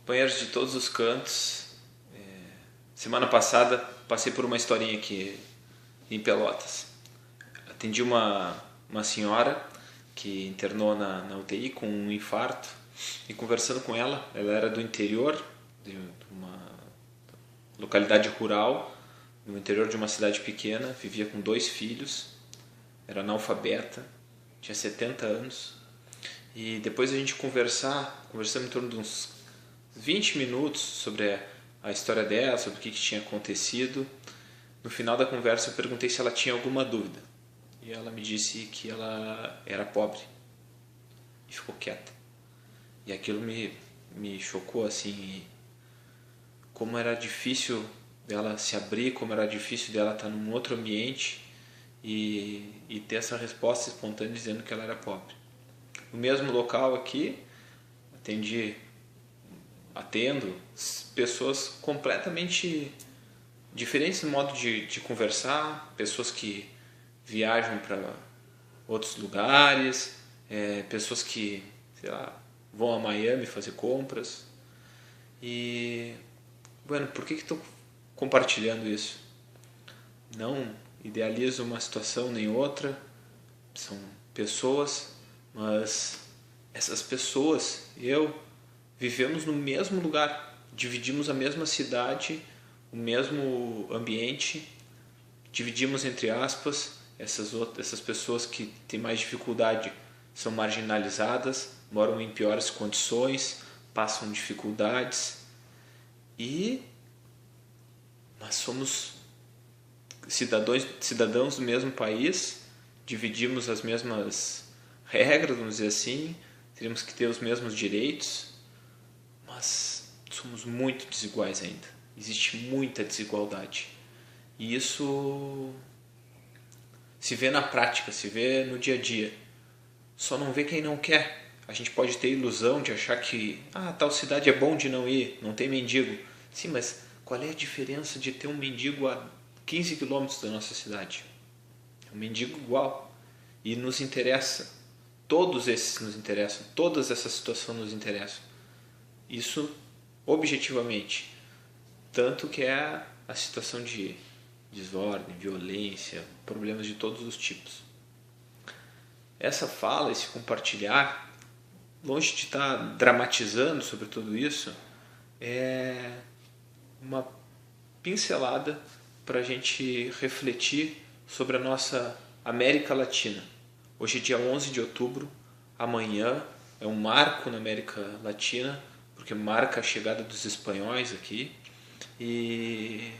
Companheiros de todos os cantos, semana passada passei por uma historinha aqui em Pelotas. Atendi uma senhora que internou na UTI com um infarto e conversando com ela era do interior, de uma localidade rural, no interior de uma cidade pequena, vivia com 2 filhos, era analfabeta, tinha 70 anos. E depois a gente conversamos em torno de uns 20 minutos sobre a história dela, sobre o que tinha acontecido. No final da conversa eu perguntei se ela tinha alguma dúvida. E ela me disse que ela era pobre. E ficou quieta. E aquilo me chocou assim. Como era difícil dela se abrir, como era difícil dela estar num outro ambiente e ter essa resposta espontânea dizendo que ela era pobre. No mesmo local aqui, atendo pessoas completamente diferentes no modo de conversar, pessoas que viajam para outros lugares, pessoas que, sei lá, vão a Miami fazer compras. E, bueno, por que estou compartilhando isso? Não idealizo uma situação nem outra, são pessoas, mas essas pessoas, vivemos no mesmo lugar, dividimos a mesma cidade, o mesmo ambiente, dividimos entre aspas, essas pessoas que têm mais dificuldade são marginalizadas, moram em piores condições, passam dificuldades, mas somos cidadãos do mesmo país, dividimos as mesmas regras, vamos dizer assim, teríamos que ter os mesmos direitos, mas somos muito desiguais ainda. Existe muita desigualdade. E isso se vê na prática, se vê no dia a dia. Só não vê quem não quer. A gente pode ter ilusão de achar que tal cidade é bom de não ir, não tem mendigo. Sim, mas qual é a diferença de ter um mendigo a 15 quilômetros da nossa cidade? É um mendigo igual. E nos interessa. Todos esses nos interessam. Todas essas situações nos interessam. Isso objetivamente. Tanto que é a situação de desordem, violência, problemas de todos os tipos. Essa fala, esse compartilhar, longe de estar dramatizando sobre tudo isso, é uma pincelada para a gente refletir sobre a nossa América Latina. Hoje é dia 11 de outubro, amanhã é um marco na América Latina, porque marca a chegada dos espanhóis aqui, e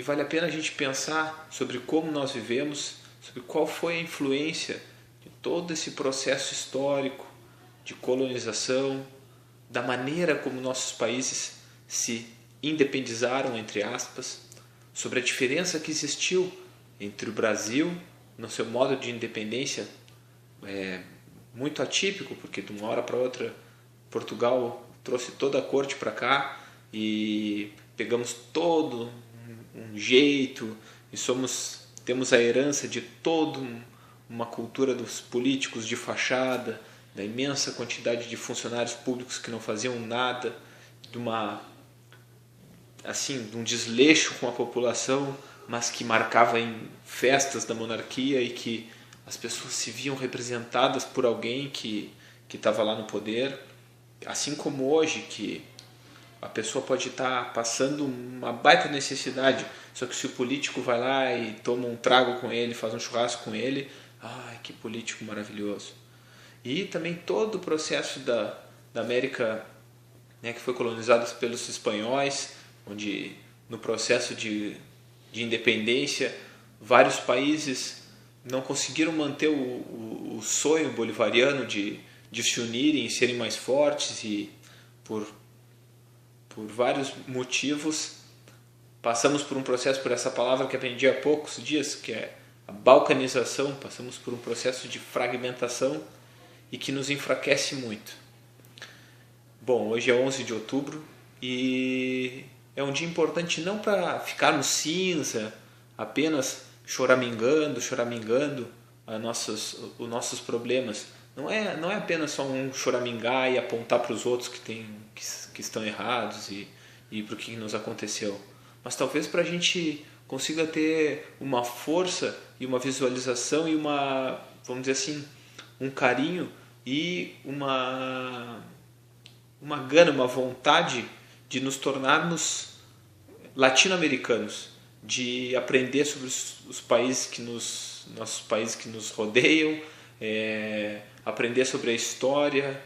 vale a pena a gente pensar sobre como nós vivemos, sobre qual foi a influência de todo esse processo histórico de colonização, da maneira como nossos países se independizaram, entre aspas, sobre a diferença que existiu entre o Brasil, no seu modo de independência muito atípico, porque de uma hora para outra Portugal trouxe toda a corte para cá e pegamos todo um jeito e temos a herança de toda uma cultura dos políticos de fachada, da imensa quantidade de funcionários públicos que não faziam nada, de um desleixo com a população, mas que marcava em festas da monarquia e que as pessoas se viam representadas por alguém que estava lá no poder, assim como hoje, que a pessoa pode estar passando uma baita necessidade, só que se o político vai lá e toma um trago com ele, faz um churrasco com ele, que político maravilhoso. E também todo o processo da América, que foi colonizada pelos espanhóis, onde no processo de independência vários países não conseguiram manter o sonho bolivariano de se unirem e serem mais fortes, e por vários motivos passamos por um processo, por essa palavra que aprendi há poucos dias, que é a balcanização, passamos por um processo de fragmentação e que nos enfraquece muito. Bom, hoje é 11 de outubro e é um dia importante não para ficarmos cinza, apenas choramingando os nossos problemas, não é apenas só um choramingar e apontar para os outros que estão errados e para o que nos aconteceu, mas talvez para a gente consiga ter uma força e uma visualização e uma, vamos dizer assim, um carinho e uma gana, uma vontade de nos tornarmos latino-americanos, de aprender sobre os países nossos países que nos rodeiam, aprender sobre a história,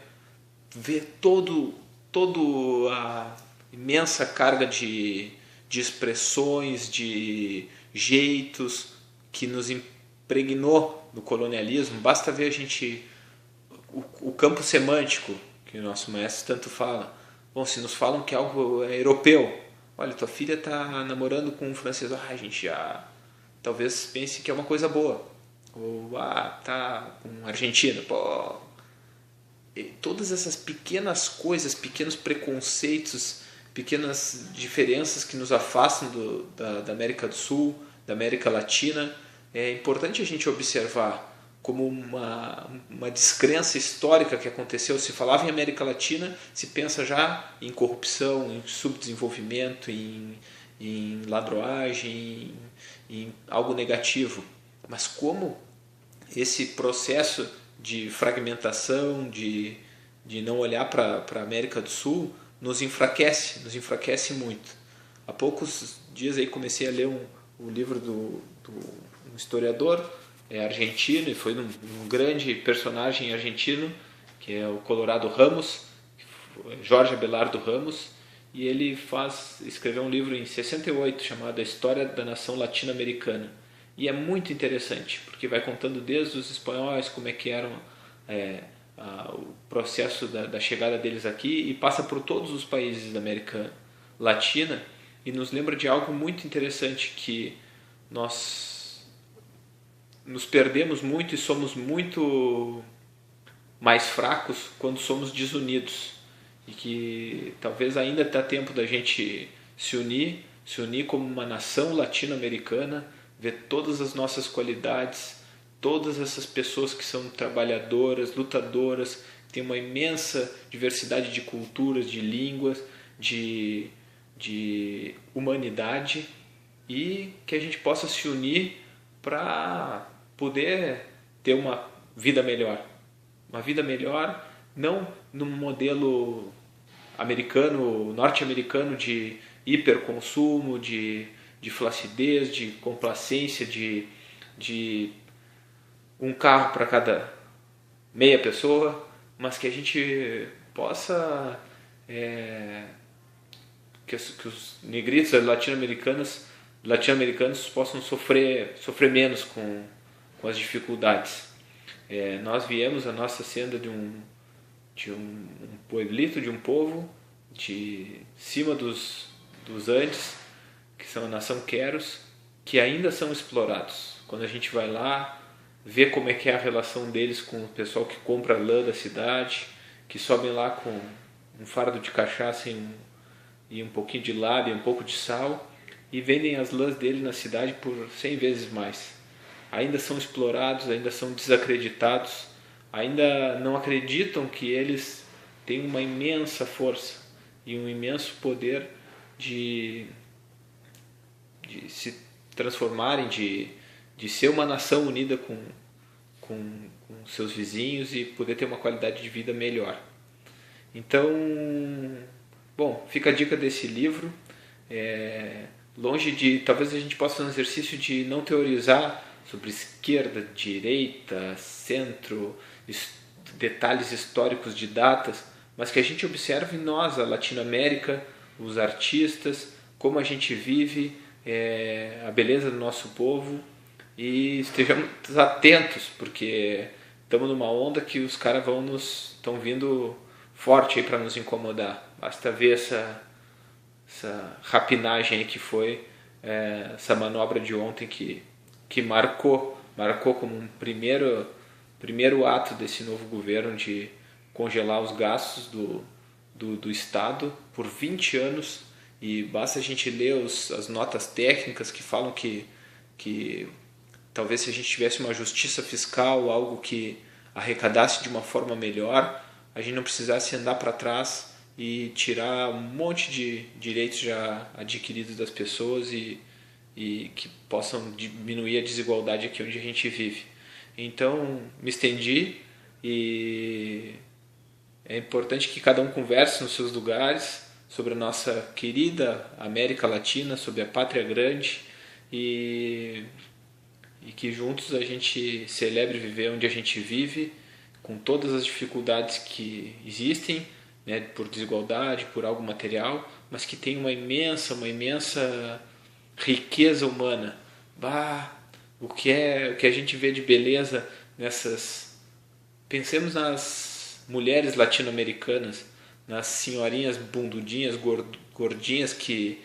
ver todo a imensa carga de expressões, de jeitos que nos impregnou no colonialismo. Basta ver o campo semântico que o nosso mestre tanto fala. Bom, se nos falam que algo é europeu, olha, tua filha está namorando com um francês, a gente já talvez pense que é uma coisa boa. Ou, tá com um argentino, pô. E todas essas pequenas coisas, pequenos preconceitos, pequenas diferenças que nos afastam da América do Sul, da América Latina, é importante a gente observar como uma descrença histórica que aconteceu. Se falava em América Latina, se pensa já em corrupção, em subdesenvolvimento, em ladroagem, em algo negativo. Mas como esse processo de fragmentação, de não olhar para a América do Sul, nos enfraquece muito. Há poucos dias aí comecei a ler um livro do um historiador argentino, e foi um grande personagem argentino, que é o Colorado Ramos, Jorge Abelardo Ramos, e ele escreveu um livro em 68 chamado A História da Nação Latino-Americana. E é muito interessante, porque vai contando desde os espanhóis como é que eram o processo da chegada deles aqui, e passa por todos os países da América Latina, e nos lembra de algo muito interessante, que nós nos perdemos muito e somos muito mais fracos quando somos desunidos, e que talvez ainda está tempo da gente se unir como uma nação latino-americana, ver todas as nossas qualidades, todas essas pessoas que são trabalhadoras, lutadoras, tem uma imensa diversidade de culturas, de línguas, de humanidade, e que a gente possa se unir para poder ter uma vida melhor. Uma vida melhor, não num modelo norte-americano de hiperconsumo, de flacidez, de complacência, de um carro para cada meia pessoa, mas que a gente possa que os negritos latino-americanos possam sofrer menos com as dificuldades. Nós viemos a nossa senda de um pueblito, de um povo de cima dos Andes, que são a nação Queros, que ainda são explorados. Quando a gente vai lá, vê como é que é a relação deles com o pessoal que compra lã da cidade, que sobem lá com um fardo de cachaça e um pouquinho de lábia, um pouco de sal, e vendem as lãs dele na cidade por 100 vezes mais. Ainda são explorados, ainda são desacreditados, ainda não acreditam que eles têm uma imensa força e um imenso poder de se transformarem, de ser uma nação unida com seus vizinhos e poder ter uma qualidade de vida melhor. Então, bom, fica a dica desse livro. Longe de, talvez a gente possa fazer um exercício de não teorizar sobre esquerda, direita, centro, detalhes históricos de datas, mas que a gente observe nós, a Latinoamérica, os artistas, como a gente vive, a beleza do nosso povo, e estejamos atentos, porque estamos numa onda que os caras estão vindo forte aí para nos incomodar. Basta ver essa rapinagem aí que foi, essa manobra de ontem que marcou como um primeiro ato desse novo governo de congelar os gastos do Estado por 20 anos, e basta a gente ler as notas técnicas que falam que talvez se a gente tivesse uma justiça fiscal, algo que arrecadasse de uma forma melhor, a gente não precisasse andar para trás e tirar um monte de direitos já adquiridos das pessoas e que possam diminuir a desigualdade aqui onde a gente vive. Então, me estendi e é importante que cada um converse nos seus lugares sobre a nossa querida América Latina, sobre a pátria grande e que juntos a gente celebre viver onde a gente vive, com todas as dificuldades que existem, né, por desigualdade, por algo material, mas que tem uma imensa riqueza humana. Bah, o que a gente vê de beleza nessas... Pensemos nas mulheres latino-americanas, nas senhorinhas bundudinhas, gordinhas que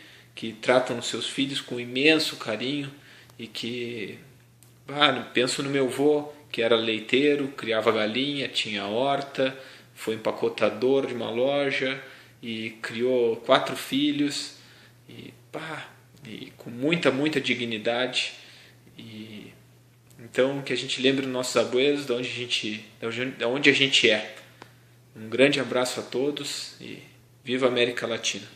tratam os seus filhos com imenso carinho e que... penso no meu avô, que era leiteiro, criava galinha, tinha horta, foi empacotador de uma loja e criou 4 filhos e com muita dignidade. E então que a gente lembre dos nossos abuelos, de onde a gente é. Um grande abraço a todos e viva a América Latina.